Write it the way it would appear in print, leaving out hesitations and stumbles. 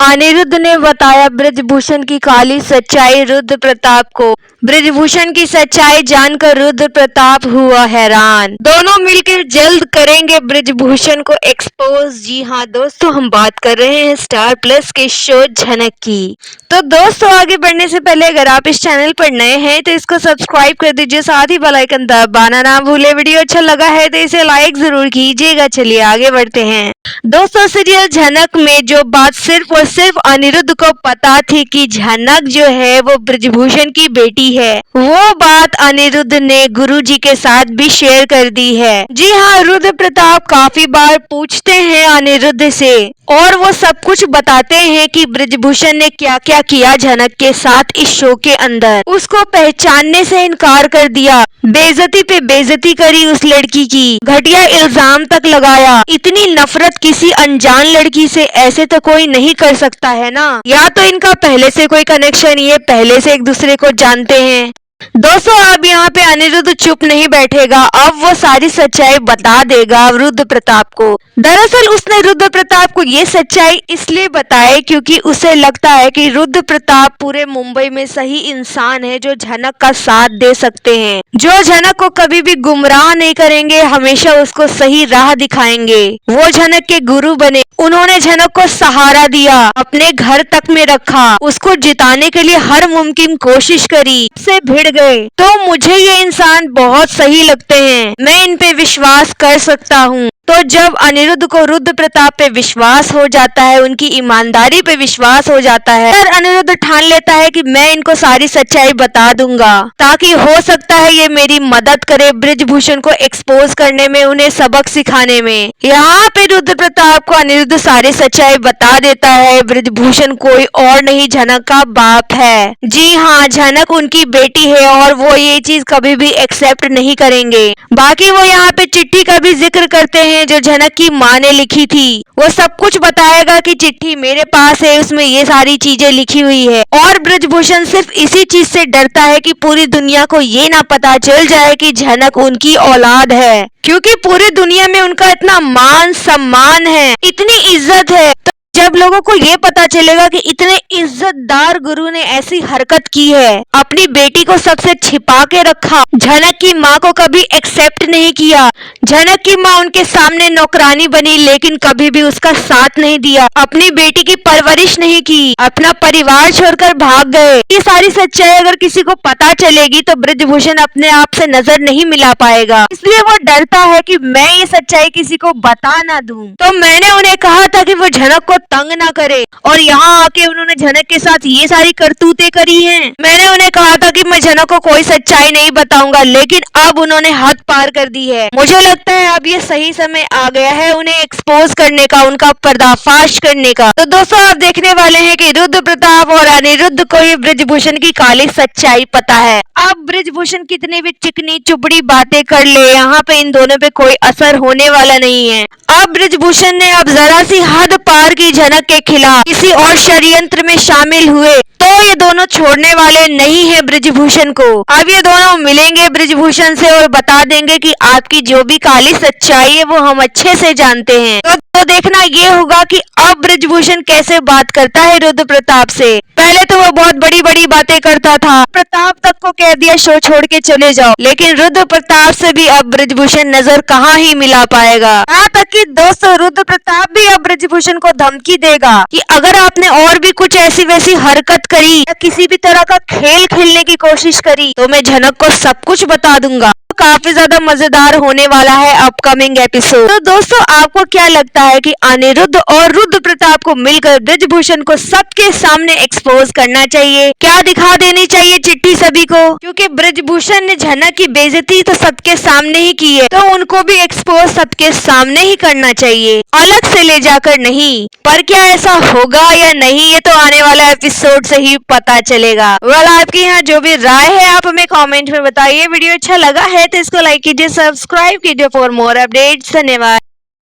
अनिरुद्ध ने बताया ब्रजभूषण की काली सच्चाई रुद्र प्रताप को। ब्रजभूषण की सच्चाई जानकर रुद्र प्रताप हुआ हैरान। दोनों मिलकर जल्द करेंगे ब्रजभूषण को एक्सपोज। जी हाँ दोस्तों, हम बात कर रहे हैं स्टार प्लस के शो झनक की। तो दोस्तों, आगे बढ़ने से पहले अगर आप इस चैनल पर नए हैं तो इसको सब्सक्राइब कर दीजिए, साथ ही बेल आइकन दबाना ना भूले। वीडियो अच्छा लगा है तो इसे लाइक जरूर कीजिएगा। चलिए आगे बढ़ते हैं। दोस्तों, सीरियल झनक में जो बात सिर्फ और सिर्फ अनिरुद्ध को पता थी कि झनक जो है वो ब्रजभूषण की बेटी है, वो बात अनिरुद्ध ने गुरुजी के साथ भी शेयर कर दी है। जी हाँ, रुद्र प्रताप काफी बार पूछते हैं अनिरुद्ध से और वो सब कुछ बताते हैं कि ब्रजभूषण ने क्या क्या किया झनक के साथ इस शो के अंदर। उसको पहचानने से इनकार कर दिया, बेइज्जती पे बेइज्जती करी उस लड़की की, घटिया इल्जाम तक लगाया। इतनी नफरत किसी अनजान लड़की से ऐसे तो कोई नहीं कर सकता है ना। या तो इनका पहले से कोई कनेक्शन, ये पहले से एक दूसरे को जानते हैं। दोस्तों, अब यहाँ पे अनिरुद्ध चुप नहीं बैठेगा, अब वो सारी सच्चाई बता देगा रुद्र प्रताप को। दरअसल उसने रुद्र प्रताप को ये सच्चाई इसलिए बताई क्योंकि उसे लगता है कि रुद्र प्रताप पूरे मुंबई में सही इंसान है जो झनक का साथ दे सकते हैं, जो झनक को कभी भी गुमराह नहीं करेंगे, हमेशा उसको सही राह दिखाएंगे। वो झनक के गुरु बने। उन्होंने झनक को सहारा दिया, अपने घर तक में रखा, उसको जिताने के लिए हर मुमकिन कोशिश करी, से भिड़ गए। तो मुझे ये इंसान बहुत सही लगते हैं, मैं इन पे विश्वास कर सकता हूँ। तो जब अनिरुद्ध को रुद्र प्रताप पे विश्वास हो जाता है, उनकी ईमानदारी पे विश्वास हो जाता है, फिर अनिरुद्ध ठान लेता है कि मैं इनको सारी सच्चाई बता दूंगा, ताकि हो सकता है ये मेरी मदद करे ब्रजभूषण को एक्सपोज करने में, उन्हें सबक सिखाने में। यहाँ पे रुद्र प्रताप को अनिरुद्ध सारी सच्चाई बता देता है। ब्रजभूषण कोई और नहीं, झनक का बाप है। जी हाँ, झनक उनकी बेटी है और वो ये चीज कभी भी एक्सेप्ट नहीं करेंगे। बाकी वो यहाँ पे चिट्ठी का भी जिक्र करते हैं जो झनक की माँ ने लिखी थी। वो सब कुछ बताएगा कि चिट्ठी मेरे पास है, उसमें ये सारी चीजें लिखी हुई है। और ब्रजभूषण सिर्फ इसी चीज से डरता है कि पूरी दुनिया को ये ना पता चल जाए कि झनक उनकी औलाद है, क्योंकि पूरी दुनिया में उनका इतना मान सम्मान है, इतनी इज्जत है। तो जब लोगों को ये पता चलेगा कि इतने इज्जतदार गुरु ने ऐसी हरकत की है, अपनी बेटी को सबसे छिपा के रखा, झनक की माँ को कभी एक्सेप्ट नहीं किया, झनक की माँ उनके सामने नौकरानी बनी लेकिन कभी भी उसका साथ नहीं दिया, अपनी बेटी की परवरिश नहीं की, अपना परिवार छोड़कर भाग गए। ये सारी सच्चाई अगर किसी को पता चलेगी तो ब्रजभूषण अपने आप से नजर नहीं मिला पाएगा, इसलिए वो डरता है कि मैं ये सच्चाई किसी को बता ना दूं। तो मैंने उन्हें कहा था कि वो झनक को तंग ना करे, और यहाँ आके उन्होंने झनक के साथ ये सारी करतूतें करी हैं। मैंने उन्हें कहा था कि मैं झनक को कोई सच्चाई नहीं बताऊंगा, लेकिन अब उन्होंने हद पार कर दी है। मुझे लगता है अब ये सही समय आ गया है उन्हें एक्सपोज करने का, उनका पर्दाफाश करने का। तो दोस्तों, आप देखने वाले हैं कि रुद्र प्रताप और अनिरुद्ध को ये ब्रजभूषण की काली सच्चाई पता है। अब ब्रजभूषण कितनी भी चिकनी चुपड़ी बातें कर ले, यहाँ पे इन दोनों पे कोई असर होने वाला नहीं है। अब ब्रजभूषण ने अब जरा सी हद पार की झनक के खिलाफ, किसी और षड्यंत्र में शामिल हुए तो ये दोनों छोड़ने वाले नहीं है ब्रजभूषण को। अब ये दोनों मिलेंगे ब्रजभूषण से और बता देंगे कि आपकी जो भी काली सच्चाई है वो हम अच्छे से जानते हैं। तो देखना ये होगा कि अब ब्रजभूषण कैसे बात करता है रुद्र प्रताप से। पहले तो वो बहुत बड़ी बड़ी बातें करता था, प्रताप तक को कह दिया शो छोड़ के चले जाओ, लेकिन रुद्र प्रताप से भी अब ब्रजभूषण नजर कहाँ ही मिला पाएगा। यहाँ तक कि दोस्तों, रुद्र प्रताप भी अब ब्रजभूषण को धमकी देगा कि अगर आपने और भी कुछ ऐसी वैसी हरकत करी या किसी भी तरह का खेल खेलने की कोशिश करी तो मैं झनक को सब कुछ बता दूंगा। काफी ज्यादा मजेदार होने वाला है अपकमिंग एपिसोड। तो दोस्तों, आपको क्या लगता है कि अनिरुद्ध और रुद्र प्रताप को मिलकर ब्रजभूषण को सबके सामने एक्सपोज करना चाहिए? क्या दिखा देनी चाहिए चिट्ठी सभी को? क्योंकि ब्रजभूषण ने झनक की बेइज्जती तो सबके सामने ही की है, तो उनको भी एक्सपोज सबके सामने ही करना चाहिए, अलग से ले जाकर नहीं। पर क्या ऐसा होगा या नहीं, ये तो आने वाला एपिसोड से ही पता चलेगा। आपकी यहाँ जो भी राय है आप हमें कॉमेंट में बताइए। वीडियो अच्छा लगा है तो इसको लाइक कीजिए, सब्सक्राइब कीजिए फॉर मोर अपडेट्स। धन्यवाद।